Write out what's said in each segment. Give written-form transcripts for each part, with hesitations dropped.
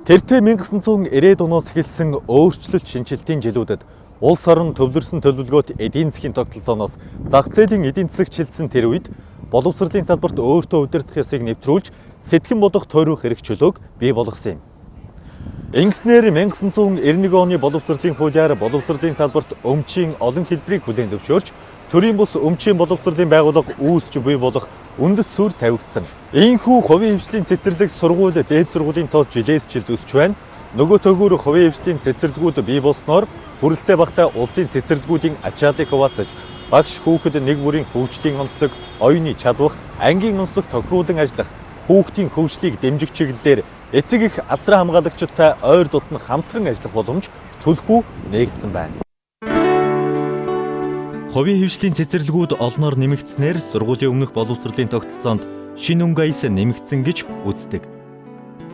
Тэртээ 1990-ад оноос эхэлсэн өөрчлөлт шинжилтийн жилүүдэд улс орон төвлөрсөн төлөвлөгөөт эдийн засгийн тогтолцооноос зах зээлийн эдийн засаг чилсэн тэр үед боловсролын салбарт өөртөө удирдах ёсыг нэвтрүүлж сэтгэн бодох тойрох эрх чөлөөг бий болгосон юм. Ингэснээр 1991 оны боловсролын хуулиар боловсролын салбарт өмчийн олон хэлбэрийг хүлээн зөвшөөрч төрийн бус өмчийн боловсролын байгууллага үүсч бий болох үндэс суурь тавигдсан. Ийхүү хувийн хвшлийн цэцэрлэг сургууль дээд сургуулийн тооц жилээс жилд өсч байна. Нөгөө төгөөр хувийн хвшлийн цэцэрлэгүүд бий болсноор хүрэлцээ багтаа улсын цэцэрлэгүүдийн ачааллыг хуваалцаж багш хүүхэд нэг бүрийн хөгжлийн онцлог, оюуны чадвах, ангийн онцлог тохируулан ажиллах, хүүхдийн хөгжлийг дэмжих чиглэлээр эцэг их асран хамгаалагчдтай ойр дотн хамтран ажиллах боломж төлхөө нээгдсэн байна. Хувийн хвшлийн цэцэрлэгүүд олноор нэмэгдснээр сургуулийн өмнөх боловсролын тогтолцоонд шинэ өнгө аяс нэмэгдсэн гэж үздэг.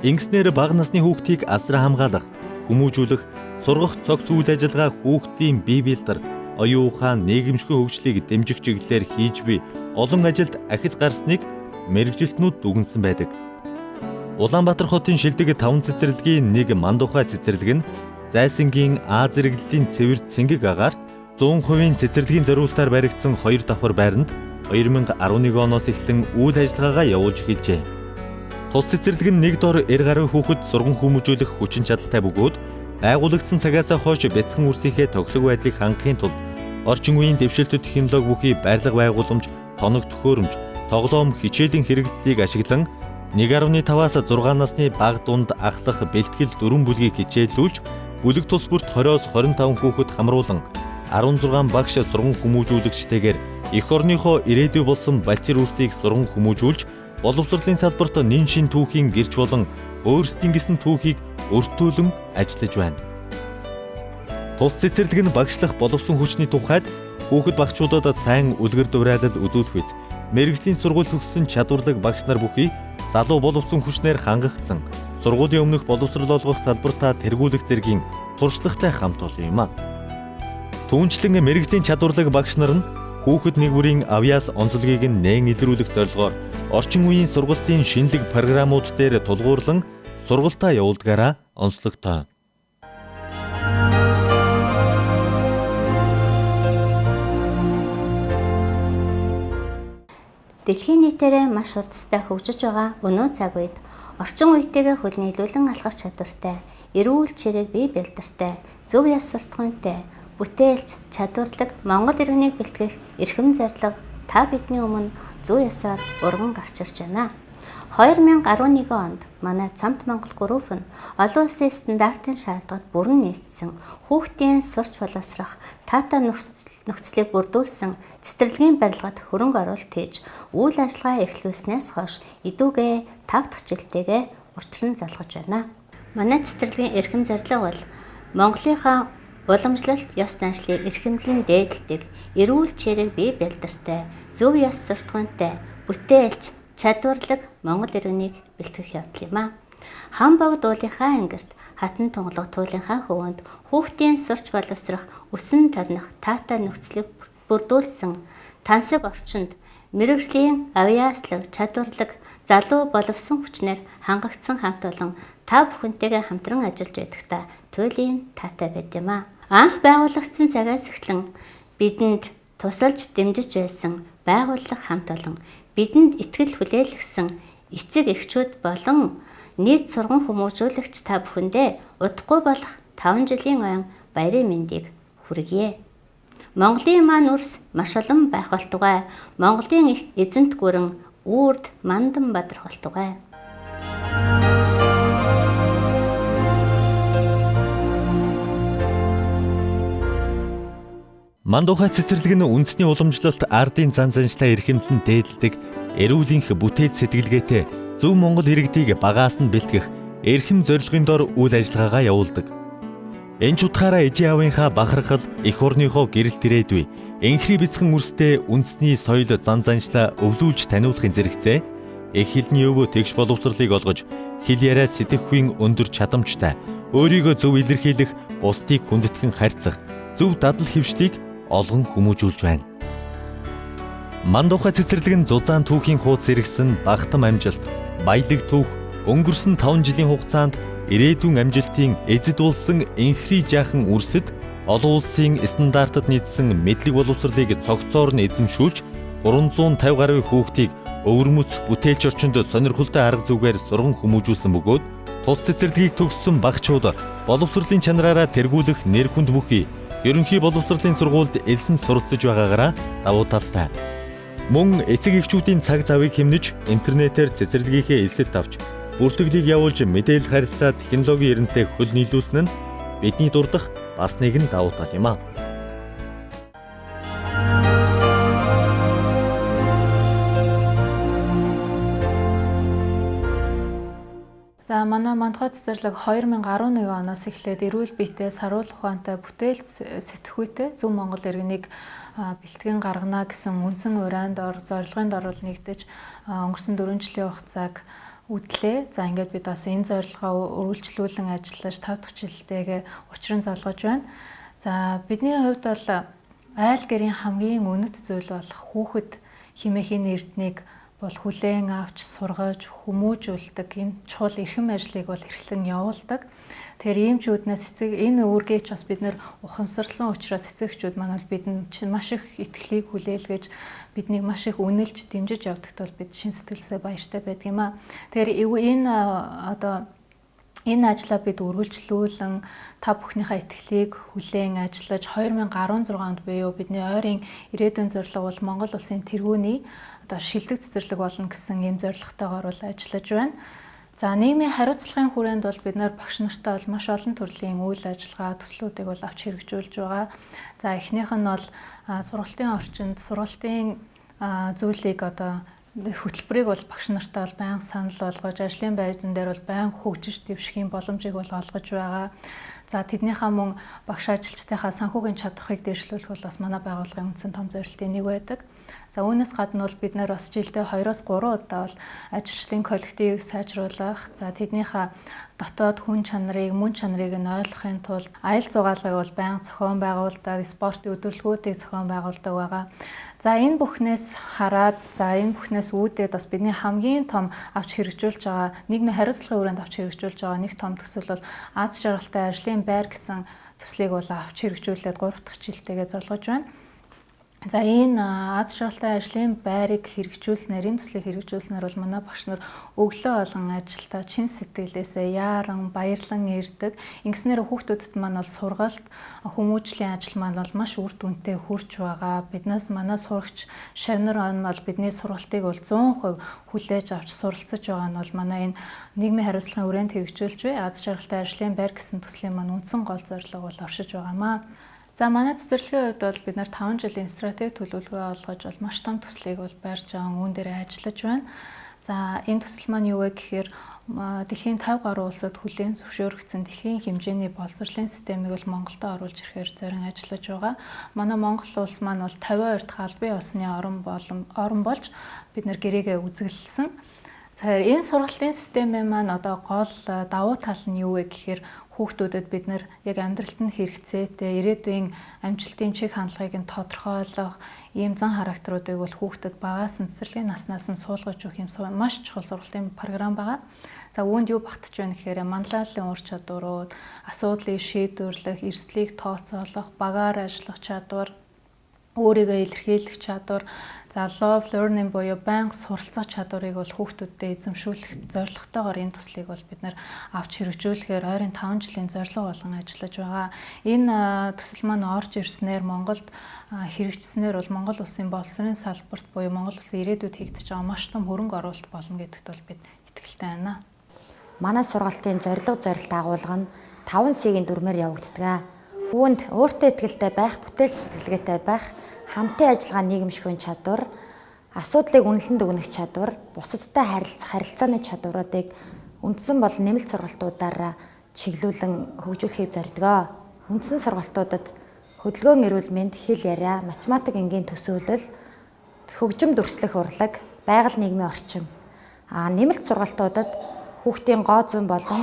Ингэснээр бага насны хүүхдийг асран хамгаалах, хүмүүжүүлэх, сургах цогц үйл ажиллагаа хүүхдийн бие биелдар, оюун ухаан, нийгэмшгүй хөгжлийг дэмжих чиглэлээр хийж буй олон ажилд ахиц гарсныг мэргэжилтнүүд дүгнсэн байдаг. Улаанбаатар хотын шилдэг 5 цэцэрлэгийн нэг Мандухай цэцэрлэг нь Зайсангийн А зэрэглэлийн цэвэр цэнгэг агаарт 100% цэцэрлэгийн зориултаар баригдсан 2 давхар байранд 2011 оноос эхлэн үйл ажиллагаагаа явуулж эхэлжээ. Тус цэцэрлэг нь нэг дор 90 гаруй хүүхэд сурган хүмүүжүүлэх хүчин чадалтай бөгөөд байгуулагдсан цагаас хойш бяцхан үрсийнхээ тоглох байдлыг хангахын тулд орчин үеийн дэвшилт технологи бүхий барилга байгууламж, тоног төхөөрөмж, тоглоом, хичээлийн хэрэгдлийг ашиглан 1.5-аас 6 насны бага дунд ахлах бэлтгэл 4 бүлгийг хичээллүүлж бүлэг тус бүрт 20-оос 25 хүүхэд хамруулан 16 багш сурган хүмүүжүүлэгчтэйгээр эх орныхоо ирээдүй болсон балчир үрсийг сурган хүмүүжүүлж боловсролын салбарт нэн шин түүхийн гэрч болон өөрсдийн гэсэн түүхийг өртөөлөн ажиллаж байна. Тус цэцэрлэг нь багшлах боловсон хүчний тухайд хүүхэд багчуудад сайн үлгэр дуурайлал үзүүлэх биз мэргэжлийн сургууль төгссөн чадварлаг багш нар бүхий залуу боловсон хүчнээр хангагдсан сургуулийн өмнөх боловсрол олгох салбартаа тэргүүлэх зэргийн туршлагатай хамт олон юм а. Түүнчлэн мэргэжлийн чадварлаг багш нар нь хүүхэд нэг бүрийн авьяас онцлогийг нь нээн илрүүлэх зорилгоор орчин үеийн сургалтын шинэлэг програмууд дээр тулгуурлан сургалтаа явуулдгаараа онцлогтой. Дэлхийн нийтээрээ маш хурдтай хөгжиж байгаа өнөө цаг үед орчин үетэйгээ хөл нийлүүлэн алхах чадвартай, эрүүл чирэг бие бэлдэртэй, зөв ёс суртахуунтай, бүтээлч, чадварлаг Монгол иргэнийг бэлтгэх эрхэм зорилго та бидний өмнө зүй ёсоор урган гарч ирж байна. 2011 онд манай Цамт Монгол групп нь олон улсын стандартын шаардлагад бүрэн нийцсэн хүүхдийн сурч боловсрох тата нөхцөлийг бүрдүүлсэн цэцэрлэгийн барилгад хөрөнгө оруулалт хийж үйл ажиллагаа эхлүүлснээс хойш идүүгээ 5 дахь жилтэйгээ учран залгаж байна. Манай цэцэрлэгийн эрхэм зорилго бол Монголынхаа уламжлалт ёс заншлыг эрхэмлэн дээдэлдэг, эрүүл чирэг бие бэлдэртэй, зөв ёс суртахуунтай, бүтээлч, чадварлаг Монгол иргэнийг бэлтгэх явдал юм а. Хам богд уулынхаа ангирт хатан тунгалаг туулынхаа хөвөнд хүүхдийн сурч боловсрох өсөн торних таатай нөхцөлийг бүрдүүлсэн тансаг орчинд мэргэжлийн авьяаслаг, чадварлаг залуу боловсон хүчнээр хангагдсан хамт олон та бүхэнтэйгээ хамтран ажиллаж байхдаа туйлын таатай байд юм а. Анх байгуулагдсан цагаас эхлэн бидэнд тусалж дэмжиж байсан байгууллага хамт олон бидэнд итгэл хүлээлгсэн эцэг эхчүүд болон нийт сурган хүмүүжүүлэгч та бүхэндээ удахгүй болох 5 жилийн ойн баярын мэндийг хүргье. Монголын маань үрс маш олон байх болтугай. Монголын их эзэнт гүрэн үрд мандан бадрах болтугай. Мандухай цэцэрлэг нь үндэсний уламжлалт ардын зан заншлаа эрхэмлэн дээдэлдэг, эрүүлэнх бүтээц сэтгэлгээтэй зөв Монгол иргэдийг багаас нь бэлтгэх эрхэм зорилгын дор үйл ажиллагаагаа явуулдаг. Энэ ч утгаараа ижи аавынхаа бахархал, эх орныхоо гэрэлт ирээдүй, энхри бяцхан үрстэй үндэсний соёл зан заншлаа өвлүүлж таниулахын зэрэгцээ эх хэлний өвөө тэгш боловсролыг олгож, хэл яриа сэтгэхүйн өндөр чадамжтай, өөрийгөө зөв илэрхийлэх, бусдыг хүндэтгэн харьцах, зөв дадал хвшлийг олгон хүмүүжүүлж байна. Мандухай цэцэрлэг нь зузаан түүхийн хуудас иргсэн багтам амжилт, баялаг түүх өнгөрсөн 5 жилийн хугацаанд ирээдүйн амжилтын эзэд болсон энхри жаахан үрсэд олон улсын стандартад нийцсэн мэдлэг боловсролыг цогцоор нь эзэмшүүлж 350 гаруй хүүхдийг өвөрмөц бүтээлч орчинд сонирхолтой арга зүгээр сурган хүмүүжүүлсэн бөгөөд тус цэцэрлэгийг төгссөн багчууд боловсролын чанараараа тэргүүлэх нэр хүнд бүхий ерөнхий боловсролын сургуульд элсэн суралцж байгаагаараа давуу талтай. Мөн эцэг эхчүүдийн цаг завыг хэмнэж интернетээр цэцэрлэгийнхээ элсэлт авч бүртгэлийг явуулж мэдээлэл харилцаа технологийн эрентэй хөл нийлүүлсэн нь бидний дурдах бас нэгэн давуу тал юм аа. За манай Мандухай цэцэрлэг 2011 оноос эхлээд эрүүл биетэй саруул ухаантай бүтээл сэтгхүйтэй Зөв Монгол иргэнийг бэлтгэн гаргана гэсэн үндсэн урайнд зорилгын дор нэгдэж өнгөрсөн 4 жилийн хугацааг үдлээ. За ингээд бид бас энэ зорилгоо үргэлжлүүлэн ажиллаж 5 дахь жилдээ учран залгаж байна. За бидний хувьд бол айл гэрийн хамгийн үнэт зүйл болох хүүхэд хэмээхийн эрднийг бол хүлээн авч сургаж хүмүүжүүлдэг энэ чухал эрхэм ажлыг бол эрхлэн явуулдаг. Тэгэхээр иймчүүднээс энэ үүргийг ч бас бид нэр ухамсарлсан учраас эцэгчүүд маань бол бидэнд маш их итгэлийг хүлээлгэж биднийг маш их үнэлж дэмжиж явдагт бол бид шин сэтгэлсээ баяртай байдаг юм аа. Тэгэхээр энэ ажлаа бид үргэлжлүүлэн та бүхнийхээ итгэлийг хүлээн ажиллаж 2016 онд буюу бидний ойрын ирээдүйн зорилго бол Монгол улсын тэргүүний шилдэг цэцэрлэг болно гэсэн ийм зорилготойгоор бол ажиллаж байна. За нийгмийн хариуцлагын хүрээнд бол бид нар багш нартай бол маш олон төрлийн үйл ажиллагаа төслүүдийг бол авч хэрэгжүүлж байгаа. За эхнийх нь бол сургалтын орчинд сургалтын зүйлийг хөтөлбөрийг бол багш нартай бол байнга санал болгож, ажлын байран дээр бол байнга хөгжиж дэвшихийн боломжийг бол олгож байгаа. За тэднийхээ мөн багш ажилчдынхаа санхүүгийн чадварыг дээшлүүлэх бол бас манай байгууллагын үндсэн том зорилтын нэг байдаг. За үүнээс гадна бол бид нар бас жилдээ 2-3 удаа бол ажилчдын коллективийг сайжруулах, за тэднийхээ дотоод хүн чанарыг, мөн чанарыг нь ойлгохын тулд аял зугаалгыг бол байнга зохион байгуулдаг, спортын өдрөлгүүдийг зохион байгуулдаг байгаа. За энэ бүхнээс хараад, за энэ бүхнээс үүдээд бас бидний хамгийн том авч хэрэгжүүлж байгаа, нийгмийн хариуцлагын хүрээнд авч хэрэгжүүлж байгаа нэг том төсөл бол Аз жаргалтай ажлын байр гэсэн төслийг бол авч хэрэгжүүлээд 3 дахь жилтэйгээ зорилгож байна. За энэ Аз жаргалтай ажлын байрыг хэрэгжүүлснээр, энэ төслийг хэрэгжүүлснээр бол манай багш нар өглөө болгон ажилдаа чин сэтгэлээсээ яаран, баярлан ирдэг. Ингэснээр хүүхдүүдэд маань бол сургалт, хүмүүжлийн ажил маань бол маш үр дүнтэй хүрч байгаа. Биднээс манай сурагч Шавнар он бол бидний сургалтыг бол 100% хүлээж авч суралцж байгаа нь бол манай энэ нийгмийн хариуцлагын хүрээнд хэрэгжүүлж буй Аз жаргалтай ажлын байр гэсэн төслийн маань үндсэн гол зорилго бол оршиж байгаамаа. За манай цэцэрлэгийн хувьд бол бид нар 5 жилийн стратеги төлөвлөгөө олгож бол маш том төслийг бол барьж байгаа үүн дээр ажиллаж байна. За энэ төсөл маань юу вэ гэхээр дэлхийн 50 гаруй улсад хүлээн зөвшөөрөгдсөн дэлхийн хэмжээний боловсролын системийг бол Монголд оруулж ирэхээр зорин ажиллаж байгаа. Манай Монгол улс маань бол 52 дахь албан ёсны орн болж бид нар гэрээгээ үзэглэлсэн. Тэгэхээр энэ сургалтын системийн маань гол давуу тал нь юу вэ гэхээр хүүхдүүдэд бид нар яг амьдралд нь хэрэгцээтэй ирээдүйн амжилтын чиг хандлагыг нь тодорхойлох ийм зан характеруудыг бол хүүхдэд багаас нь цэцэрлэгийн наснаас нь суулгаж өгөх юм маш чухал сургалтын програм байгаа. За үүнд юу багтаж байна гэхээр манлайлалын ур чадварууд, асуудлыг шийдвэрлэх, эрсдлийг тооцоолох, багаар ажиллах чадвар, өөрийгөө илэрхийлэх чадвар, за love learning буюу байнга суралцах чадварыг бол хүүхдүүдэд эзэмшүүлэх зорилготойгоор энэ төслийг бол бид нэр авч хэрэгжүүлэхээр ойрын 5 жилийн зорилго болгон ажиллаж байгаа. Энэ төсөл маань орж ирснээр Монголд хэрэгжснээр бол Монгол улсын боловсролын салбарт буюу Монгол улсын ирээдүйд хийгдэж байгаа маш том хөрөнгө оруулалт болно гэдэгт бол бид итгэлтэй байна. Манай сургалтын зорилго агуулга нь 5 C-ийн дүрмээр явагддаг. Үүнд өөртөө итгэлтэй байх, бүтээл сэтгэлгээтэй байх, хамтын ажиллагаа нийгэмшгүй чадвар, асуудлыг үнэлэн дүгнэх чадвар, бусадтай харилцааны чадваруудыг үндсэн болон нэмэлт сургалтуудаар чиглүүлэн хөгжүүлэхийг зордгоо. Үндсэн сургалтуудад хөдөлгөөн эрүүл мэнд, хэл яриа, математик энгийн төсөөлөл, хөгжим дүрслэх урлаг, байгаль нийгмийн орчин. Нэмэлт сургалтуудад хүүхдийн гоо зүйн болон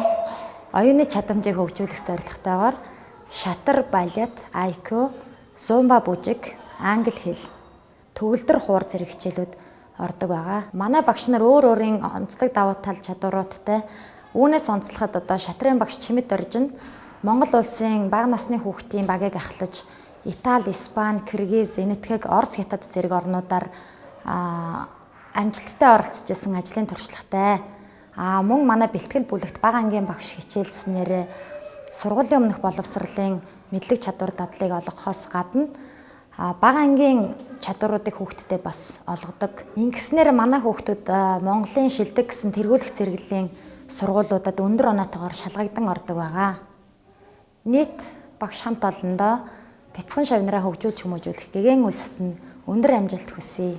оюуны чадамжийг хөгжүүлэх зорилготойгоор шатар, балет, IQ, зумба бүжиг, англи хэл, төгөлдөр хуур зэрэг хичээлүүд ордог байгаа. Манай багш нар өөр өөрийн онцлог давуу тал чадваруудтай Үүнээс онцлоход одоо шатрын багш Чимэд Оржин Монгол улсын бага насны хүүхдийн багийг ахлаж Итали, Испани, Киргиз, Энэтхэг, Орос, Хятад зэрэг орнуудаар амжилттай оролцож исэн ажлын туршлагатай. Мөн манай бэлтгэл бүлэгт бага ангийн багш хичээлснээр сургуулийн өмнөх боловсролын мэдлэг чадвар дадлыг олгохоос гадна бага ангийн чадваруудыг хүүхдэд бас олгодог. Ингэснээр манай хүүхдүүд Монголын шилдэг гэсэн тэргүүлэх зэрэглэлийн сургуулиудад өндөр оноотойгоор шалгагдан ордог байгаа. Нийт багш хамт олондоо бяцхан шавнараа хөгжүүлж хүмүүжүүлэх гэгэн үлсэд нь өндөр амжилт хүсье.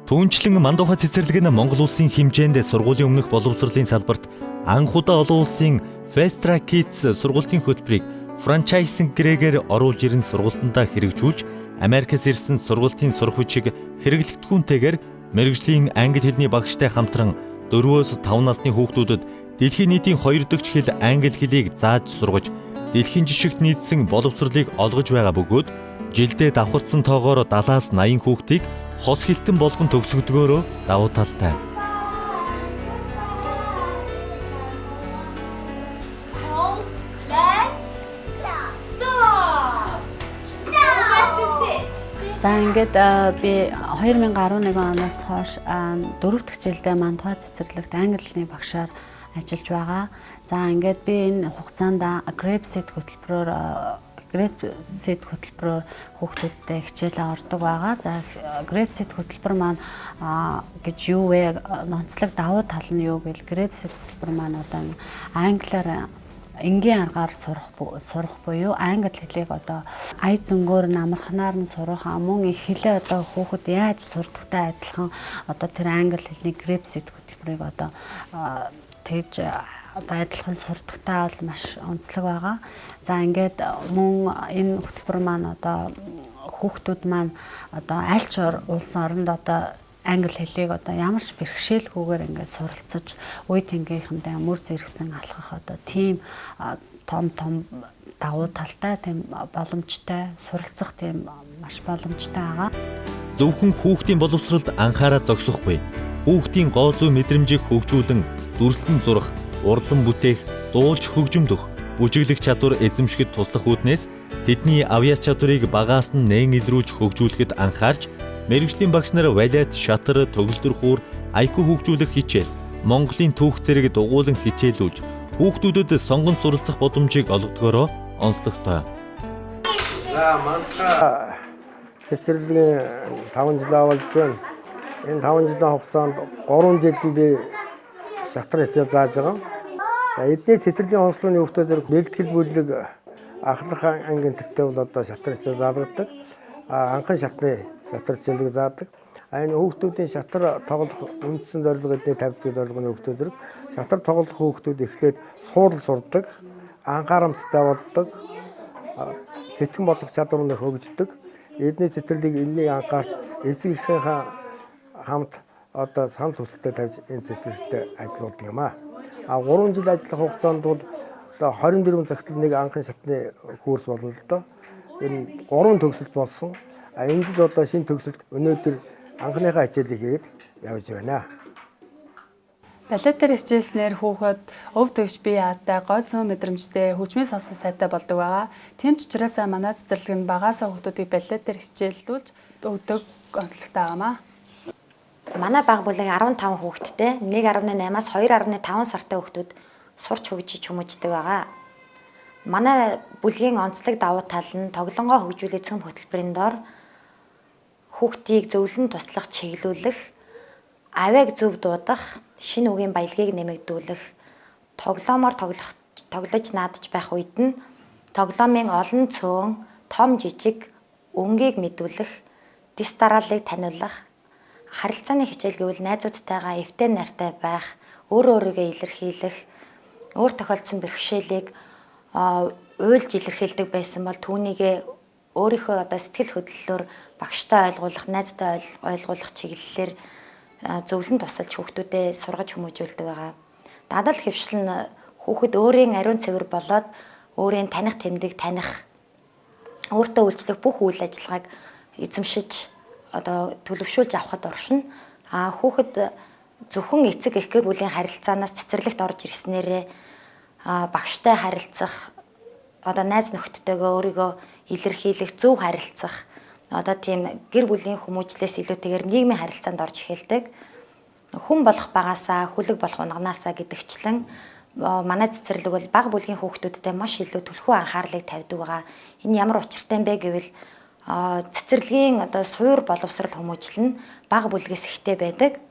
Түүнчлэн Мандухай цэцэрлэг нь Монгол улсын хэмжээнд сургуулийн өмнөх боловсролын салбарт анх удаа олон улсын Fast Track Kids сургуулийн хөтөлбөрийг франчайзингээр оруулж ирэн сургуультандаа хэрэгжүүлж, Америкээс ирсэн сургуулийн сурах хүчийг хэрэглэгдэхүүнтэйгээр мэргэжлийн англи хэлний багштай хамтран 4-5 насны хүүхдүүдэд дэлхийн нийтийн 2 дахь хэл англи хэлийг зааж сургаж, дэлхийн жишгт нийцсэн боловсролыг олгож байгаа бөгөөд жилдээ давхарцсан тоогоор 70-аас 80 хүүхдийг хос хилтэн болгон төгсгдгөөрөө давуу талтай. За ингээд би 2011 оноос хойш 4 дахь жилдээ Мандухай цэцэрлэгт англи хэлний багшаар ажиллаж байгаа. За ингээд би энэ хугацаанд Grapseed хөтөлбөрөөр хүүхдүүдтэй хичээлээ ордог байгаа. За Grapseed хөтөлбөр маань гэж юу вэ? Онцлог давуу тал нь юу гэвэл Grapseed хөтөлбөр маань одоо англиар энгийн аргаар сурах буюу англи хэлийг одоо ая зөнгөөр намархнаар нь сурах мөн их хэлээ одоо хүүхэд яаж сурдагтай адилхан одоо тэр англи хэлний Grapseed хөтөлбөрийг одоо тэгж одоо адилхан сурдагтай бол маш онцлог байгаа. За ингээд мөн энэ хөтөлбөр маань одоо хүүхдүүд маань одоо аль ч улс оронд одоо англи хэлийг одоо ямар ч бэрхшээлгүйгээр ингээд суралцаж үе тэнгийнхэнтэй мөр зэрэгцэн алхах одоо тийм том давуу талтай тийм боломжтой суралцах тийм маш боломжтой байгаа. Зөвхөн хүүхдийн боловсролд анхаараа зогсохгүй. Хүүхдийн гоо зүй мэдрэмжийг хөгжүүлэн дүрслэн зурах, урлан бүтээх, дуулж хөгжимдөх, бүжиглэх чадвар эзэмшгэд туслах үүднээс тэдний авьяас чадварыг багаас нь нээн илрүүлж хөгжүүлэхэд анхаарч мэргэжлийн багш нар валет, шатар, төгөлдөр хуур, IQ хөгжүүлэх хичээл, Монголын түүх зэрэг дугуулan хичээлүүлж, хүүхдүүдэд сонгон суралцах боломжийг олгодгороо онцлогтой. За Мандухай цэцэрлэгийн 5 жил авалж байна. Энэ 5 жилийн хугацаанд 3 жил би шатар хичээл зааж байгаа. За эдний цэцэрлэгийн онцлогын хүүхдүүдээр бэлтгэл бүлэг ахлах ангийн төртөө бол одоо шатар хичээл заалгадаг. Анхан шатны шатар хичээлийг заадаг. Энэ хүүхдүүдийн шатар тоглох үндсэн зорилго эдний тавьдаг зорилгоны хүүхдүүд шатар тоглох хүүхдүүд эхлээд суурал сурдаг, анхаарамжтай болдог, сэтгэн бодлого чадвар нь хөгждөг. Эдний цэцэрлэгийг энэний анхаарч эцэгийнхээ хамт одоо санал хүсэлтэд тавьж энэ цэцэрлэгтээ ажилладаг юм аа. 3 жил ажиллах хугацаанд бол одоо 24 цагтлал нэг анхан шатны курс болно л доо. Энэ 3 төгсөлт болсон. Энэ жил одоо шинэ төгсөлт өнөөдөр анхныхаа хичээлийг хийгээд явж байна. Балетээр хичээлснээр хүүхэд өв төгс бие аатай, гой зүүн мэдрэмжтэй, хөгжмийн сонсол сайтай болдог байгаа. Тийм ч учраас манай цэцэрлэг нь багаасаа хүүхдүүдийг балетээр хичээллүүлж өгдөг онцлогтой байгаамаа. Манай баг бүлэг 15 хүүхэдтэй 1.8-аас 2.5 сартай хүүхдүүд сурч хөгжиж хүмүүждэг байгаа. Манай бүлгийн онцлог давуу тал нь тоглонгоо хөгжүүлэх цөм хөтөлбөрийн дор хүүхдийг зөвлөн туслах, чиглүүлэх, авиаг зөв дуудах, шинэ үгийн баялагийг нэмэгдүүлэх, тоглоомоор тоглож наадж байх үед нь тоглоомын олон цөөн, том жижиг өнгийг мэдүүлэх, дэс дарааллыг таниулах, харилцааны хичээл гэвэл найзуудтайгаа эвтэй нартай байх, өөрийгөө илэрхийлэх, өөр тохиолдсон бэрхшээлийг уйлж илэрхийлдэг байсан бол түүнийгээ өөрийнхөө одоо сэтгэл хөдлөлөөр багштай ойлгуулах, найзтай ойлгуулах чиглэлээр зөвлөн тусалж хүүхдүүдэд сургаж хүмүүжүүлдэг байгаа. Дадал хэвшил нь хүүхэд өөрийн ариун цэвэр болоод өөрийн таних тэмдэг таних, өөртөө үйлчлэх бүх үйл ажиллагааг эзэмшиж одоо төлөвшүүлж авахд оршино. Хүүхэд зөвхөн эцэг эх гэр бүлийн харилцаанаас цэцэрлэгт орж ирснээрээ багштай харилцах, одоо найз нөхдөдтэйгээ өөрийгөө илэрхийлэх, зөв харилцах, одоо тийм гэр бүлийн хүмүүжлээс илүүтэйгээр нийгмийн харилцаанд орж эхэлдэг. Хүн болох багаасаа, хүлэг болох унганаасаа гэдэгчлэн манай цэцэрлэг бол бага бүлгийн хүүхдүүдтэй маш илүү түлхүү анхаарлыг тавьдаг байгаа. Энэ ямар учиртай юм бэ гэвэл цэцэрлэгийн одоо суур боловсрал хүмүүжил нь бага бүлгээс ихтэй байдаг.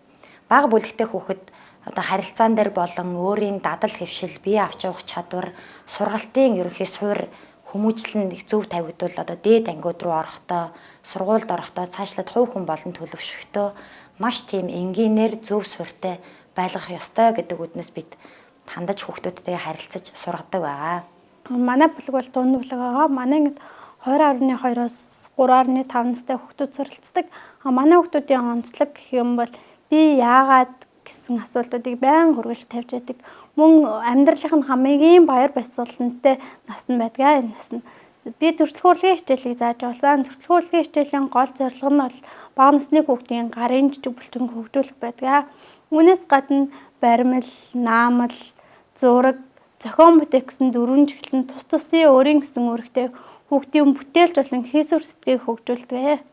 Бага бүлэгтэй хүүхэд одоо харилцаан дээр болон өөрийн дадал хэвшил, бие авч явах чадвар, сургалтын ерөнхий суур хүмүүжил нь их зөв тавигдвал одоо дээд ангиуд руу орохдоо, сургуульд орохдоо цаашлаад хувь хүн болон төлөвшөхдөө маш тийм энгийнээр зөв суурьтай байлгах ёстой гэдэг үднэс бид хандаж хүүхдүүдтэйгээ харилцаж сургадаг байгаа. Манай бүлэг бол дунд бүлэг байгаа. Манай ингээд 2.2-оос 3.5 настай хүүхдүүд суралцдаг. Манай хүүхдүүдийн онцлог гэх юм бол би яагаад гэсэн асуултуудыг байнга хүргэж тавьж байдаг. Мөн амьдралынх нь хамгийн баяр баясгалантай нас нь байдгаа. Энэ нас нь би төрөлхөөрлөгийн хичээлийг зааж болсон. Төрөлхөөрлөгийн хичээлийн гол зорилго нь бол бага насны хүүхдийн гарын жижиг бүлтэн хөгжүүлэх байдаг. Үүнээс гадна баримл, наамал, зураг, зохион бүтээх гэсэн дөрвөн чиглэлд тус тусын өөрийн гэсэн үүрэгтэй хүүхдийн бүтээлч болон хийсвэр сэтгэгийг хөгжүүлдэг.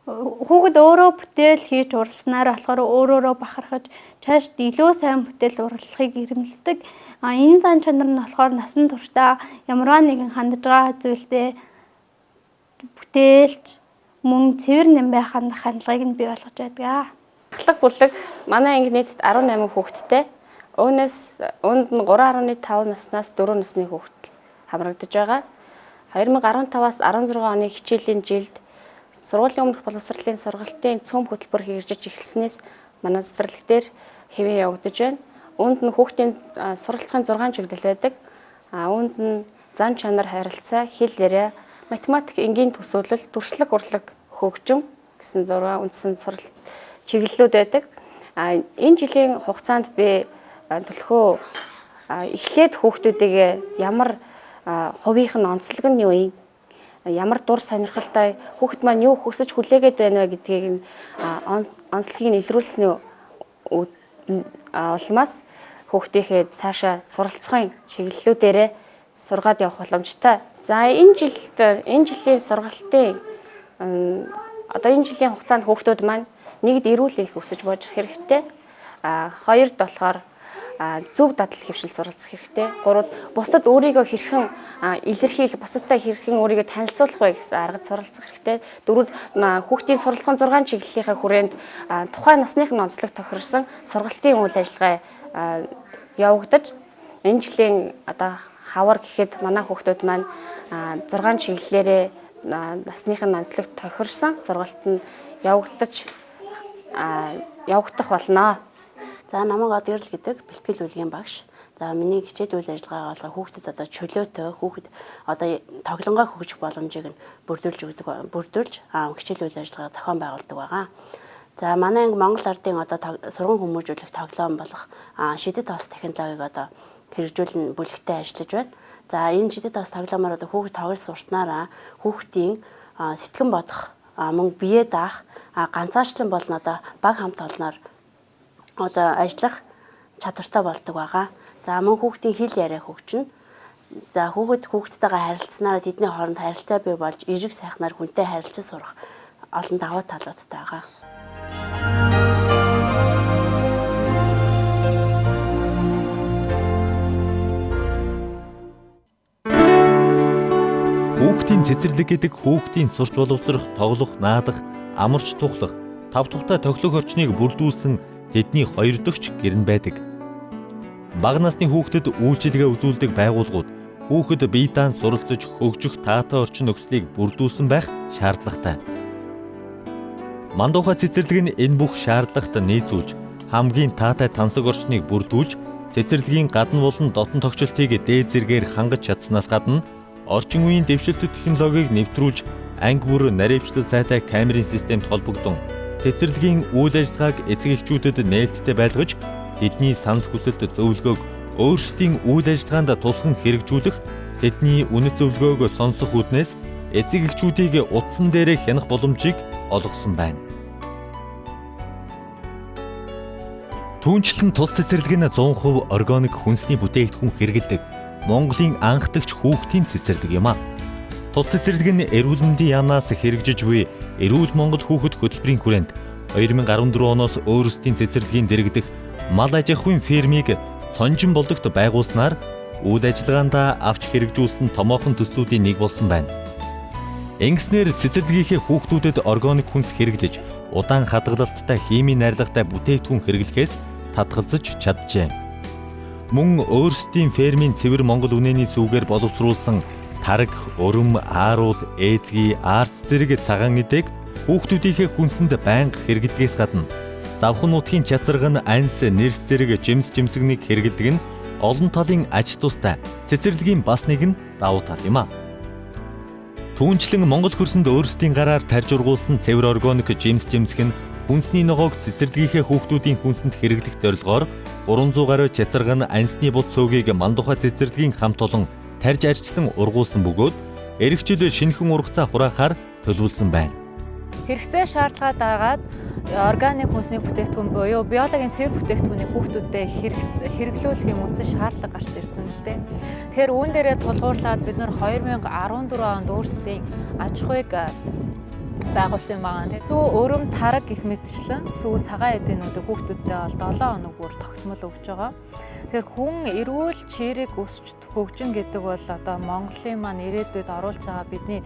Хүүхэд өөрөө бүтээл хийж уралснаар болохоор өөрөөрөө бахархаж цаашд илүү сайн бүтээл уралдахыг ирэмэлдэг. Энэ зан чанар нь болохоор насан туршдаа ямарваа нэгэн хандж байгаа зүйлдээ бүтээлч мөн цэвэр нэм байх хандлагыг нь бий болгож байдаг. Ахлах бүлэг манай анги нийт 18 хүүхэдтэй. Үүнд нь 3.5 наснаас 4 насны хүүхэд хамрагдаж байгаа. 2015-аас 16 оны хичээлийн жилд сургуулийн өмнөх боловсролын сургалтын цөм хөтөлбөр хэрэгжиж эхэлснээс манай цэцэрлэг дээр хэвэн явагдаж байна. Үүнд нь хүүхдийн суралцахын 6 чиглэл байдаг. Үүнд нь зан чанар, харилцаа, хэл яриа, математик, энгийн төсөөлөл, төршлөг, урлаг, хөгжим гэсэн 6 үндсэн суралт чиглэлүүд байдаг. Энэ жилийн хугацаанд би төлхөө эхлээд хүүхдүүдийг ямар хувийнх нь онцлог нь юу юм, ямар дур сонирхолтой хүүхэд маань юу хүсэж хүлээгээд байна вэ гэдгийг онцлогийг нь илрүүлсний улмаас хүүхдийнхээ цаашаа суралцахын чиглэлүүдээрээ сургаад явах боломжтой. За энэ жилийн сургалтын энэ жилийн хугацаанд хүүхдүүд маань нэгд эрүүл их өсөж бууж хэрэгтэй. Хоёрд болохоор зөв дадал хэвшил суралцах хэрэгтэй. Гурав бусдад өөрийгөө хэрхэн илэрхийлэх, бусдадтай хэрхэн өөрийгөө танилцуулах вэ гэсэн аргад суралцах хэрэгтэй. Дөрөвд хүүхдийн суралцсан 6 чиглэлийнхээ хүрээнд тухайн насныхын онцлог тохирсон сургалтын үйл ажиллагаа явагдаж энэ жилийн одоо хавар гэхэд манай хүүхдүүд маань 6 чиглэлээрээ насныхын онцлог тохирсон сургалтанд явагдах болно. За намайг Одгэрл гэдэг бэлтгэл үйлгийн багш. За миний хичээл үйл ажиллагаа бол хүүхдэд одоо чөлөөтэй хүүхэд одоо тоглонгоо хөгжих боломжийг нь бүрдүүлж хичээл үйл ажиллагаа зохион байгуулдаг байгаа. За манай анги Монгол Ардын одоо сургууль хүмүүжүүлэх тоглоом болох шидэт тос технологиг одоо хэрэгжүүлэн бүлэгтэй ажиллаж байна. За энэ шидэт тос тоглоомоор одоо хүүхэд тоглож сурснараа хүүхдийн сэтгэн бодох мөн бие даах ганцаарчлан болно одоо баг хамт олноор одоо ажиллах чадвартай болдог байгаа. За мөн хүүхдийн хэл яриа хөгжинэ. За хүүхдтэйгээ харилцснараа тэдний хооронд харилцаа бий болж эерэг сайхнаар хүнтэй харилцаж сурах олон давуу талуудтай байгаа. Хүүхдийн цэцэрлэг гэдэг хүүхдийн сурч боловсрох, тоглох, наадах, амарч тухлах, тав тухтай тоглох орчныг бүрдүүлсэн тэдний хоёр дахь гэрн байдаг. Бага насны хүүхдэд үйлчилгээ үзүүлдэг байгууллагууд хүүхэд бие даан суралцж хөгжих таатай орчин нөхцөлийг бүрдүүлсэн байх шаардлагатай. Мандуухай цэцэрлэг нь энэ бүх шаардлагат нийцүүлж хамгийн таатай тансаг орчныг бүрдүүлж цэцэрлэгийн гадна болон дотн тогтчлтыг дээд зэргээр хангаж чадсанаас гадна орчин үеийн дэвшилтэт технологиг нэвтрүүлж анги бүр наривчлал сайтай камерын системд холбогдсон цэцэрлэгийн үйл ажиллагааг эцэг эхчүүдэд нээлттэй байлгаж тэдний санал хүсэлт зөвлөгөөг өөрсдийн үйл ажиллагаанд тусган хэрэгжүүлэх тэдний үнэт зөвлөгөөг сонсох үүднээс эцэг эхчүүдийг утсан дээрээ хянах боломжийг олгосон байна. Түүнчлэн тус цэцэрлэг нь 100% органик хүнсний бүтээгдэхүүн хэрэглэдэг Монголын анхдагч хүүхдийн цэцэрлэг юм а. Тус цэцэрлэг нь эрүүл мэндийн яамнаас хэрэгжиж буй Эрүүл Монгол хүүхэд хөтөлбөрийн хүрээнд 2014 оноос өөрсдийн цэцэрлэгийн дэргэдэх мал аж ахуйн фермийг Сонжин болдогт байгуулснаар үйл ажиллагаанд авч хэрэгжүүлсэн томоохон төслүүдийн нэг болсон байна. Ингэснээр цэцэрлэгийнхээ хүүхдүүдэд органик хүнс хэрэглэж удаан хадгалалттай химийн найрлагатай бүтээгдэхүүн хэрэглэхээс татгалзаж чаджээ. Мөн өөрсдийн фермийн цэвэр Монгол үнэний сүүгээр боловсруулсан тараг, өрөм, ааруул, ээзгий, арц зэрэг цагаан эдэг хүүхдүүдийнхээ хүнсэнд байнга хэрэглэдгээс гадна завхан нутгийн чацарга нь анс, нэрс зэрэг жимс жимсгнийг хэрэглэдэг нь олон талын аж тустай цэцэрлэгийн бас нэгэн давуу тал юм а. Түүнчлэн Монгол хөрсөнд өөрсдийн гараар тарж ургуулсан цэвэр органик жимс жимсг нь хүнсний ногоог цэцэрлэгийнхээ хүүхдүүдийн хүнсэнд хэрэглэх зорилгоор 300 гаруй чацарга нь ансны бут цөөгийг Мандухай цэцэрлэгийн хамт олон тарж арчлан ургуулсан бөгөөд эрэгчил шинэхэн ургацаа хураахаар төлөвлөсөн байна. Хэрэгцээ шаардлагаа дагаад органик хүнсний бүтээгдэхүүн буюу биологийн цэвэр бүтээгдэхүүнийг хүүхдүүдэд хэрэглүүлэх юм үндсэн шаардлага гарч ирсэн л дээ. Тэгэхээр үүн дээрээ тулгуурлаад бид нар 2014 онд өөрсдийн аж ахуйг байгуулсан байгаа. Зүү өрөм тараг гэх мэтчлэн сүү цагаан эдэнүүдийг хүүхдүүдэд бол 7 хоног бүр тогтмол өгж байгаа. Тэгэхээр хүн эрүүл чирэг өсч хөгжин гэдэг бол одоо Монголын маань ирээдүйд оруулж байгаа бидний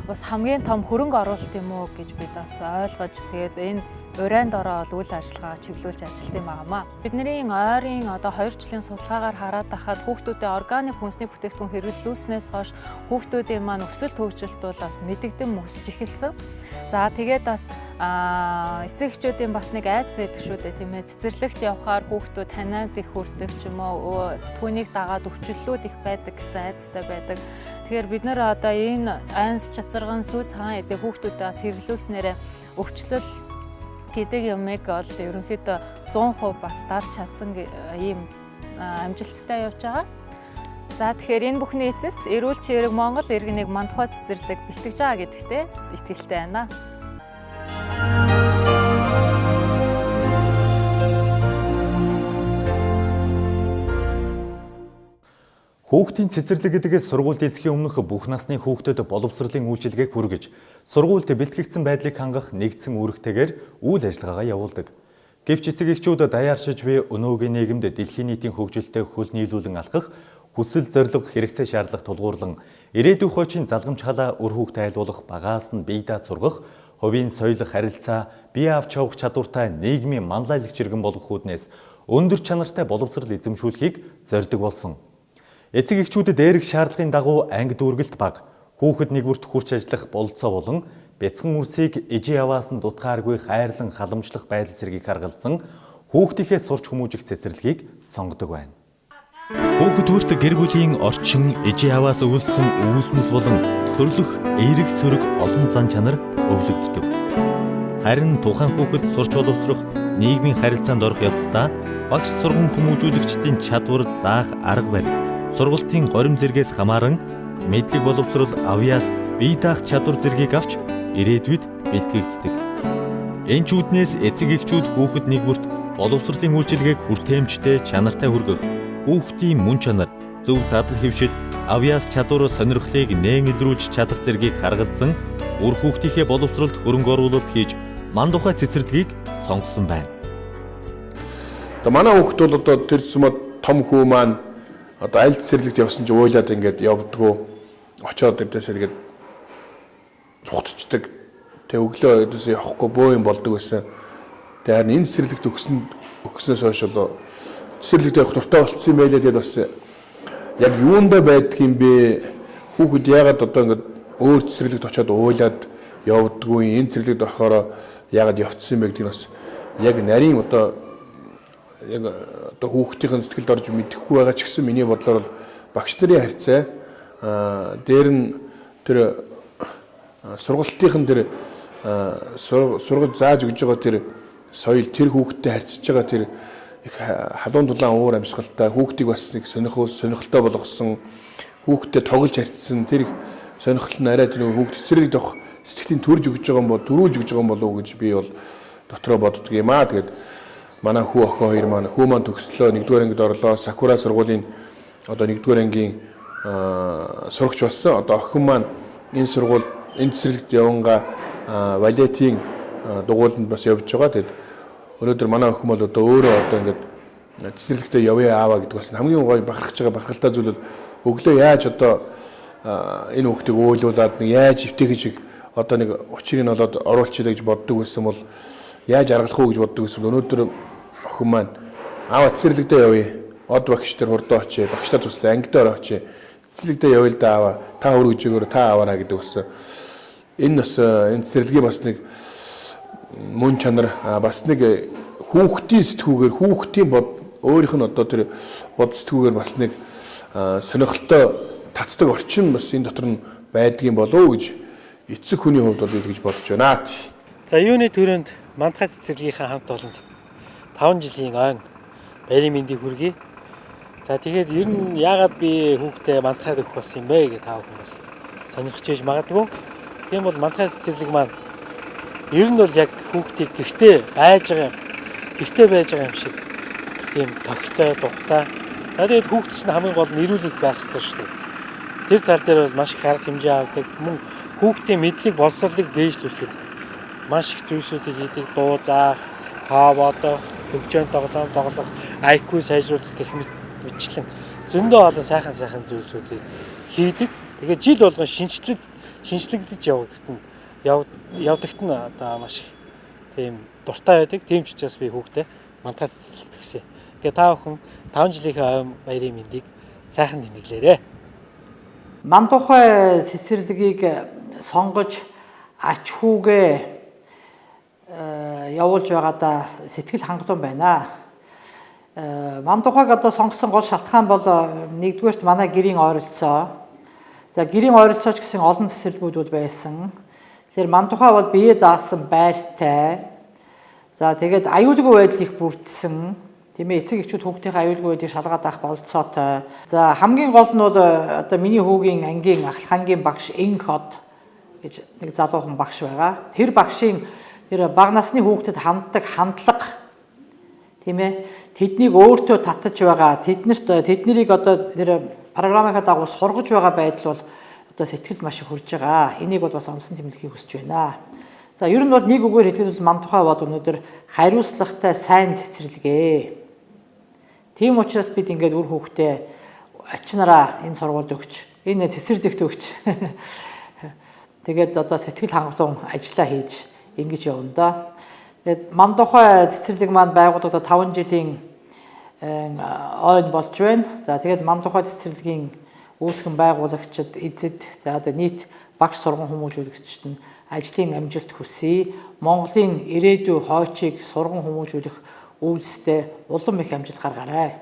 бас хамгийн том хөрөнгө оруулалт юм уу гэж бид бас ойлгож тэгээд энэ урайнд ороод үйл ажиллагаа чиглүүлж ажилладаг юм аамаа. Бидний ойрын одоо 2 жилийн судалгаагаар хараад байхад хүүхдүүдэд органик хүнсний бүтээгдэхүүн хэрэглүүлснээс хойш хүүхдүүдийн маань өсөлт хөгжилт бол бас мэдэгдэн өсөж эхэлсэн. За тэгээд бас эцэг эхчүүдийн бас нэг айдас байдаг шүү дээ тийм ээ. Цэцэрлэгт явхаар хүүхдүүд таниад их хүрдэг ч юм уу түүнийг дагаад өвчлөлүүд их байдаг гэсэн айдастай байдаг. Тэгэхээр бид нэр одоо энэ айнс чацарган сүү цагаан эдэг хүүхдүүдэд бас хэрэглүүлснээрээ өвчлөл гэдэг юмыг бол ерөнхийдөө 100% бас дарж чадсан ийм амжилттай явж байгаа. За тэгэхээр энэ бүхний эцэст эрүүл чирэг Монгол иргэнийг Мандухай цэцэрлэг бэлтгэж байгаа гэдэгтээ итгэлтэй байна. Хүүхдийн цэцэрлэг гэдэгээс сургуульд эсхийн өмнөх бүх насны хүүхдэд боловсролын үйлчилгээг хүргэж, сургуульд бэлтгэгдсэн байдлыг хангах нэгдсэн үүрэгтэйгээр үйл ажиллагаагаа явуулдаг. Гэвч эцэг эхчүүд даяаршиж буй өнөөгийн нийгэмд дэлхийн нийтийн хөгжилтэй хөл нийлүүлэн алхах хүсэл зорилго хэрэгцээ шаардлага тулгуурлан ирээдүйн хойчийн залгамж халаа өр хүүхдэд айлуулах багаас нь бие даа сургах, хувийн соёл харилцаа, бие авч явах чадвартай нийгмийн манлайлагч иргэн болгох үүднээс өндөр чанартай боловсрол эзэмшүүлэхийг зорьдог болсон. Эцэг эхчүүдэд эерэг шаардлагын дагуу анги дүүргэлт баг, хүүхэд нэгүрт хурц ажиллах бололцоо болон бяцхан үрсийг ижи яваас нь дутгааргүй хайрлан халамжлах байдал зэргийг харгалзан хүүхдийнхээ сурч хүмүүжих цэцэрлэгийг сонгодог байна. Хүүхдүүрт гэр бүлийн орчин, ижи яваас өвлсөн үүснэл болон төрлөх эерэг сөрөг олон зан чанар өвлөгддөг. Харин тухайн хүүхэд сурч боловсрох нийгмийн харилцаанд орох явцдаа багш сургууль хүмүүжүүлэгчдийн чадвар заах арга барил, сургалтын горим зэргээс хамааран мэдлэг боловсрол авьяас бие даах чадвар зэргийг авч ирээдүйд бэлтгэгддэг. Энэ ч үүднээс эцэг эхчүүд хүүхэд нэгүрт боловсролын үйлчилгээг хүртээмжтэй чанартай хүргэх, хүүхдийн мөн чанар, зөв дадал хэвшил, авьяас чадвар сонирхлыг нээн илрүүлж чадах зэргийг харгалзан үр хүүхдийнхээ боловсролд хөрөнгө оруулалт хийж Мандухай цэцэрлэгийг сонгосон байна. Одоо манай хүүхд бол одоо тэр зэмэд том хүү маань одоо аль цэцэрлэгт явсан ч уйлаад ингээд явдггүй очоод эдээс эргээд цухтчдаг. Тэг өглөө эдээс явахгүй бөө юм болдог байсан. Тэг харин энэ цэцэрлэгт өгснөөс хойш бол цэцэрлэгт явах дуртай болцсон юм байлаа. Тэгээд бас яг юундаа байдаг юм бэ? Хүүхэд яагаад одоо ингээд өөр цэцэрлэгт очоод уйлаад явдггүй? Энэ цэцэрлэгт орохоор яагаад явцсан юм бэ гэдгийг бас яг нарийн одоо яг одоо хүүхдийн сэтгэлд орж мэдэхгүй байгаа ч гэсэн миний бодлоор бол багш нарын харьцаа дээр нь тэр сургалтын тэр сургууль зааж өгж байгаа тэр соёл тэр хүүхдтэй харьцаж байгаа тэр их халуун дулаан уур амьсгалтай хүүхдийг бас нэг сонирхолтой болгосон хүүхдтэй тоглож харьцсан тэр сонирхол нь арай тэр хүүхд цэцэрлэг доох сэтгэлийн төрж өгж байгаа юм бол төрүүлж өгж байгаа юм болов уу гэж би бол дотроо боддог юм аа. Тэгээд манай хүү охин хоёр маань хүү маань төгслөө 1-р ангид орлоо. Сакура сургуулийн одоо 1-р ангийн сурагч болсон. Одоо охин маань энэ сургууль энэ цэцэрлэгт яванга балетийн дугуйланд бас явж байгаа. Тэгэд өнөөдөр манай охин бол одоо өөрөө одоо ингээд цэцэрлэгтээ явъя аава гэдэг бас хамгийн гоё бахархаж байгаа бахархалтай зүйл бол өглөө яаж одоо энэ хүүхдийг өөлүүлээд нэг яаж өвтэйх шиг одоо нэг учрыг нь олоод оруулчихлаа гэж боддог байсан бол яаж аргалах уу гэж боддог байсан бол өнөөдөр охин маань аава цэцэрлэгтээ явъя. Од багш нар хурдан очие, багшлаа туслаа ангидаа орооч. Цэцэрлэгтээ явъя л да аава. Та хөргөж өгөөрэй, та аваарай гэдэг болсон. Энэ бас энэ цэцэрлэгийн бас нэг мөн чанар бас нэг хүүхдийн сэтгүүгээр хүүхдийн өөрийнх нь одоо тэр бод сэтгүүгээр бас нэг сонирхолтой татдаг орчин бас энэ дотор нь байдгийн болов уу гэж эцэг хүний хувьд бол би тэгж бодож байна. За юуны төрөнд Мандахай цэцэрлэгийнхаа хамт олонд 5 жилийн ойн баярын мэндийг хүргэе. За тэгээд ер нь яагаад би хүүхдээ Мандахайд өгөх болсон юм бэ гэж та бүхэн бас сонирхож иж магадгүй. Тийм бол Мандахай цэцэрлэг маань ер нь бол яг хүүхдийг гэртээ байж байгаа юм шиг тийм тогтой, дугтай. За тэгээд хүүхд чинь хамгийн гол нь эрүүл их байх хэрэгтэй шүү дээ. Тэр тал дээр бол маш их арга хэмжээ авдаг. Мөн хүүхдийн мэдлэг боловсролыг дээшлүүлэхэд маш их зүйлсүүдийг хийдэг. Дуу заах, тоо бодох, хөгжөөнд тоглох, IQ сайжруулах гэх мэтчлэн зөндөө олон сайхан зүйлсүүдийг хийдэг. Тэгээд жил болгон шинжлэгдэж явдагт нь одоо маш их тийм дуртай байдаг. Тийм ч учраас би хүүхдээ Мандахай цэцэрлэгт өгсөн. Тэгээд та бүхэн 5 жилийнхээ ойн баярын мэндийг сайхан тэмдэглээрэй. Мандахай цэцэрлэгийг сонгож ач хүүгээ явуулж байгаадаа сэтгэл хангалуун байна. Мандахайг одоо сонгосон гол шалтгаан бол нэгдүгээрт манай гэрийн ойролцоо. За гэрийн ойролцооч гэсэн олон цэцэрлэгүүд бол байсан. Тэгэхээр Мандахай бол бие даасан байртай. За тэгээд аюулгүй байдал их бүрдсэн. Тийм ээ, эцэг эхчүүд хүүхдийн аюулгүй байдлыг шалгаад авах болцоотой. За хамгийн гол нь бол одоо миний хүүгийн ангийн ахлахангийн багш Энход гэж нэг залуухан багш байгаа. Тэр багшийн тэр бага насны хүүхдэд ханддаг хандлага тийм ээ, тэднийг өөртөө татаж байгаа, тэднийг одоо тэр програмынхаа дагуу сургаж байгаа байдал бол одоо сэтгэл маш их хүрж байгаа. Энийг бол бас онцон тэмдэглэхийг хүсэж байна. За ер нь бол нэг үгээр хэлэхэд Мандахай бод өнөөдөр хариуцлагатай сайн цэцэрлэгээ. Тийм учраас бид ингээд үр хүүхдээ ачнараа энэ сургуульд өгч, энэ цэцэрлэгт өгч тэгээд одоо сэтгэл хангалуун ажиллаа хийж ингэж явна да. Тэгээд Мандахай цэцэрлэг маань байгуулагдаад 5 жилийн ойн болж байна. За тэгээд Мандахай цэцэрлэгийн үүсгэн байгуулагчид, эзэд, за одоо нийт багш сургууль хүмүүжүүлэгчид нь ажлын амжилт хүсье. Монголын ирээдүйн хойчийг сургууль хүмүүжүүлэх үйлстэй улам их амжилт гаргаарай.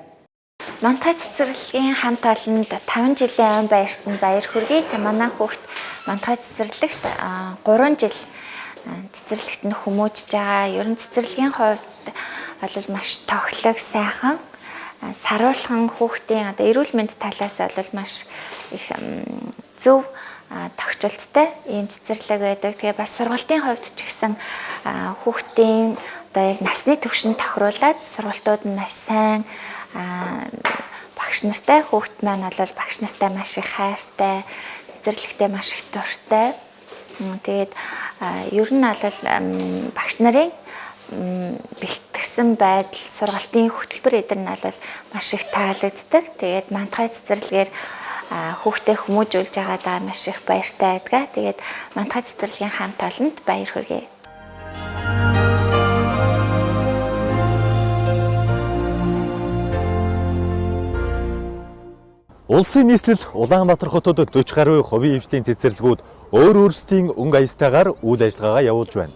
Мандахай цэцэрлэгийн хамт олонд 5 жилийн ойн баярт нь баяр хүргэе. Манай хүүхд Мандахай цэцэрлэгт 3 жил цэцэрлэгт нь хүмүүжж байгаа. Ер нь цэцэрлэгийн хувьд бол маш тоглог, сайхан, саруулхан хүүхдийн одоо эрүүл мэнд талаас бол маш их зөв тогтчлттай ийм цэцэрлэг байдаг. Тэгээ бас сургалтын хувьд ч гэсэн хүүхдийн одоо яг насны түвшинд тохируулаад сургалтууд нь маш сайн багш нартай, хүүхд маань бол багш нартай маш их хайртай, цэцэрлэгтэй маш их дуртай. Тэгээд ер нь бол багш нарын бэлтгэсэн байдал, сургалтын хөтөлбөр эдгээр нь бол маш их таалагддаг. Тэгээд Мандахай цэцэрлэгээр хүүхдээ хүмүүжүүлж байгаадаа маш их баяртай байдгаа. Тэгээд Мандахай цэцэрлэгийн хамт олонд баяр хүргэе. Улсын нийслэл Улаанбаатар хотод 40 гаруй хувийн эвслийн цэцэрлэгүүд өөрсдийн өнгө аястайгаар үйл ажиллагаагаа явуулж байна.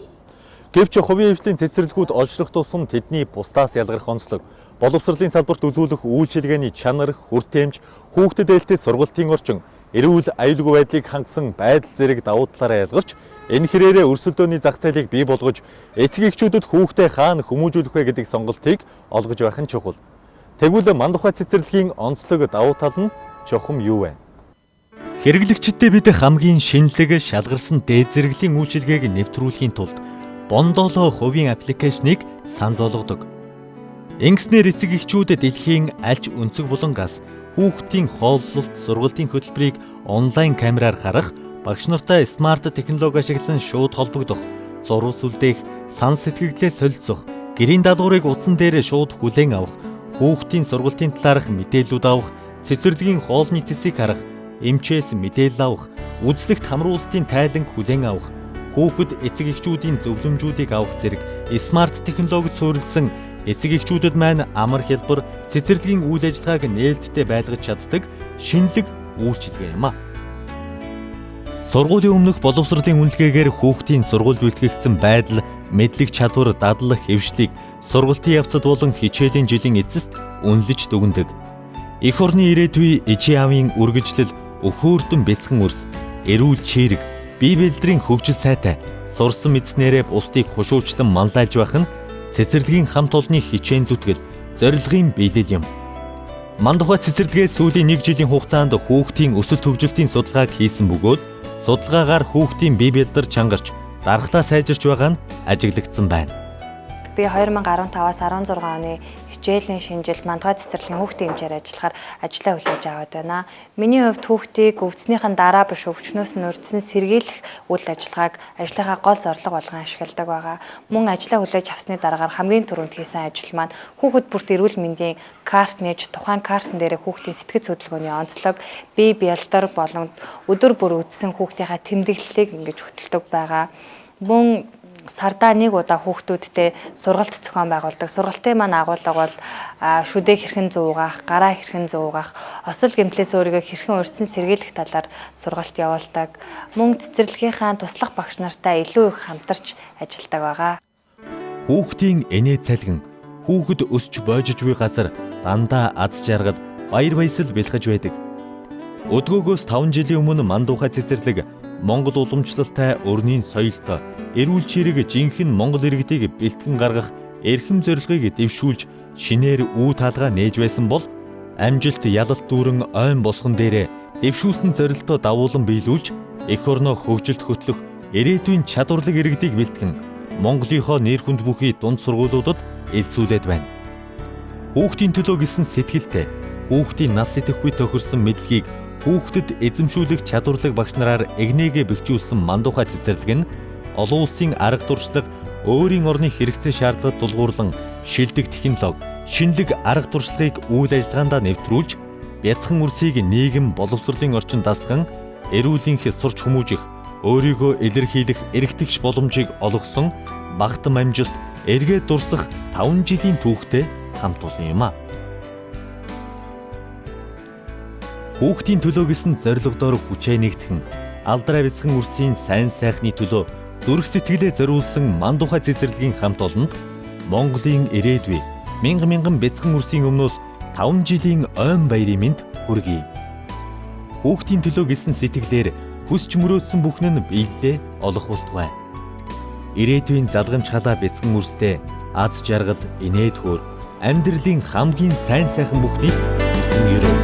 Гэвч хувийн эвслийн цэцэрлэгүүд олжрох тусам тэдний бусдаас ялгарх онцлог, боловсролын салбарт үзүүлэх үйлчилгээний чанар, хүртээмж, хүүхдэд ээлтэй сургалтын орчин, эрүүл аюулгүй байдлыг хангасан байдал зэрэг давуу талаараа ялгарч, энэ хэрээрээ өрсөлдөөний зах зээлийг бий болгож, эцэг эхчүүдэд хүүхдээ хаана хүмүүжүүлэх вэ гэдэг сонголтыг олгож байх нь чухал. Тэгвэл Мандахай цэцэрлэгийн онцлог давуу тал нь чухам юу вэ? Хэрэглэгчдэд бид хамгийн шинэлэг шалгарсан дээд зэрэглэлийн үйлчилгээг нэвтрүүлэхийн тулд Бондоло хувийн аппликейшнийг санд болгодог. Ингэснээр эцэг эхчүүд дэлхийн альж өнцөг булангаас хүүхдийн хооллолт, сургалтын хөтөлбөрийг онлайн камераар харах, багш нартай смарт технологи ашиглан шууд холбогдох, зурвас үлдээх, сан сэтгэгдлээ солилцох, гэрийн даалгаврыг утсан дээр шууд хүлээн авах, хүүхдийн сургалтын талаарх мэдээллүүд авах, цэцэрлэгийн хоолны цэсийг харах, эмчээс мэдээлэл авах, үзлэгт хамруулалтын тайланг хүлээн авах, хүүхэд эцэг эхчүүдийн зөвлөмжүүдийг авах зэрэг смарт технологид суурилсан эцэг эхчүүдэд маань амар хялбар цэцэрлэгийн үйл ажиллагааг нээлттэй байлгаж чаддаг шинэлэг үйлчилгээ юм а. Сургуулийн өмнөх боловсролын үнэлгээгээр хүүхдийн сургуульд бэлтгэгдсэн байдал, мэдлэг чадвар, дадлах хэвшлийг сургалтын явцад болон хичээлийн жилийн эцэст үнэлж дүгнэдэг. Эх орны ирээдүй ижи аавын үргэлжлэл, өхөөрдөн бяцхан өрс, эрүүл чирэг, бие бэлдрийн хөгжил сайтай, сурсан мэдснээрээ бусдыг хушуучлан манлайлж байх нь цэцэрлэгийн хамт олонны хичээн зүтгэл, зорилгын биелэл юм. Мандухай цэцэрлэгээ сүүлийн 1 жилийн хугацаанд хүүхдийн өсөлт хөгжилтийн судалгааг хийсэн бөгөөд судалгаагаар хүүхдийн бие бэлдэр чангарч, дархлаа сайжирч байгаа нь ажиглагдсан байна. Би 2015-аас 16 оны хичээлийн шинжилт мандухай цэцэрлэгийн хүүхдийн хэмжээр ажиллахаар ажлаа хүлээж аваад байна. Миний хувьд хүүхдийг өвдснийхэн дараа биш өвчнөөс нь урьдсан сэргийлэх үйл ажиллагааг ажлынхаа гол зорилго болгон ашигладаг байгаа. Мөн ажлаа хүлээж авсны дараагаар хамгийн түрүүнд хийсэн ажил маань хүүхэд бүрт эрүүл мэндийн карт нээж тухайн картн дээр хүүхдийн сэтгэл хөдөлгөөний онцлог, бие бэлдэр болон өдөр бүр үдсэн хүүхдийнхаа тэмдэглэлийг ингэж хөтэлдэг байгаа. Мөн сардаа нэг удаа хүүхдүүдтэй сургалт зохион байгуулдаг. Сургалтын маань агуулга бол шүдээ хэрхэн зуугаах, гараа хэрхэн зуугаах, осол гэмтлээс өөрийгөө хэрхэн урьдсан сэргийлэх талаар сургалт явуулдаг. Мөн цэцэрлэгийнхаа туслах багш нартай илүү их хамтарч ажилладаг байгаа. Хүүхдийн энээ цалгин, хүүхэд өсч боожж буй газар дандаа аз жаргал, баяр баясгал бэлхэж байдаг. Өдгөөгөөс 5 жилийн өмнө мандухай цэцэрлэг Монгол уламжлалтай өрнийн соёлтой эрүүл чирэг жинхэнэ Монгол иргэдийг бэлтгэн гаргах эрхэм зорилгыг дэвшүүлж шинээр үе таалгаа нээж байсан бол амжилт ялалт дүүрэн ойн босгон дээрээ дэвшүүлсэн зорилтоо давуулан биелүүлж эх орноо хөгжилт хөтлөх ирээдүйн чадварлаг иргэдийг бэлтгэн Монголынхоо нэр хүнд бүхий дунд сургуулиудад элсүүлээд байна. Хүүхдийн төлөө гэсэн сэтгэлтэй, хүүхдийн нас сэтгэхгүй тохирсон мэдлэгийг хүүхдэд эзэмшүүлэх чадварлаг багш нараар эгнээгээ бэхжүүлсэн мандухай цэцэрлэг нь олон улсын арга туршлага, өөрийн орны хэрэгцээ шаардлагад тулгуурлан шилдэг технологи, шинэлэг арга туршлагыг үйл ажиллагаандаа нэвтрүүлж, бяцхан үрсийг нийгэм боловсролын орчинд дасган, эрүүлэнх сурч хүмүүжих, өөрийгөө илэрхийлэх эрхтгч боломжийг олгосон багтам амжилт, эргээд дурсах 5 жилийн түүхтэй хамт олон юм а. Хүүхдийн төлөө гэсэн зорилгодоор хүчээ нэгтгэн, алдраа бяцхан үрсийн сайн сайхны төлөө зүрх сэтгэлээ зориулсан мандухай цэцэрлэгийн хамт олонд Монголын ирээдүй мянган бяцхан үрсийн өмнөөс 5 жилийн ойн баярын мэнд хүргэе. Хүүхдийн төлөө гэсэн сэтгэлээр хүсч мөрөөдсөн бүхэн нь биелдээ олох болтугай. Ирээдүйн залгамж халаа бяцхан үрстэй аз жаргал, инээд хөөр, амьдралын хамгийн сайн сайхан бүхнийг хүсэн ерөв.